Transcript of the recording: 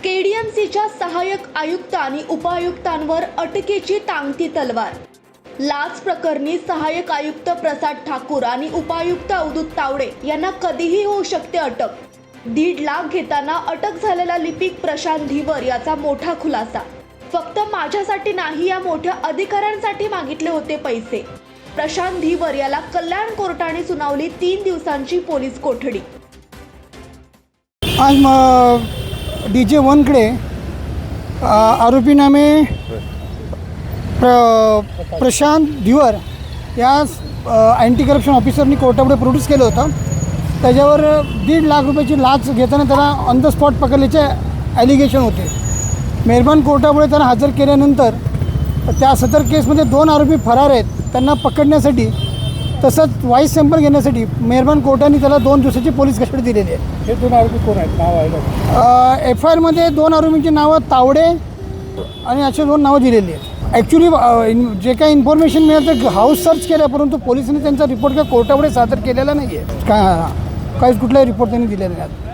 केडीएमसीच्या सहाय्यक आयुक्त आणि उपायुक्तांवर अटकेची टांगती तलवार। लाच प्रकरणी सहाय्यक आयुक्त प्रसाद ठाकूर आणि उपायुक्त अवधूत तावडे यांना कधीही होऊ शकते अटक। 1.5 लाख घेताना अटक झालेला लिपिक प्रशांत धीवर याचा मोठा खुलासा। फक्त माझ्यासाठी नाही, या मोठ्या अधिकाऱ्यांसाठी मागितले होते पैसे। प्रशांत धीवर याला कल्याण कोर्टाने सुनावली 3 दिवसांची पोलीस कोठडी। आज DJ 1कडे आरोपीनामे प्रशांत धीवर या अँटी करप्शन ऑफिसरनी कोर्टापुढे प्रोड्यूस केलं होतं। त्याच्यावर 1.5 लाख रुपयाची लाच घेताना त्याला ऑन द स्पॉट पकडल्याचे ॲलिगेशन होते। मेहरबान कोर्टापुढे त्याला हजर केल्यानंतर त्या सदर केसमध्ये 2 आरोपी फरार आहेत। त्यांना पकडण्यासाठी तसंच वाईस सॅम्पल घेण्यासाठी मेहरबान कोर्टाने त्याला 2 दिवसाची पोलीस कस्टडी दिलेली आहे। हे 2 आरोपी कोण आहेत? नाव आहे FIRमध्ये 2 आरोपींची नावं तावडे आणि असे 2 नावं दिलेली आहेत। ॲक्च्युली जे काही इन्फॉर्मेशन मिळालं तर हाऊस सर्च केलं, परंतु पोलिसांनी त्यांचा रिपोर्ट काय कोर्टापुढे सादर केलेला नाही आहे। काहीच कुठलाही रिपोर्ट त्यांनी दिलेला नाही।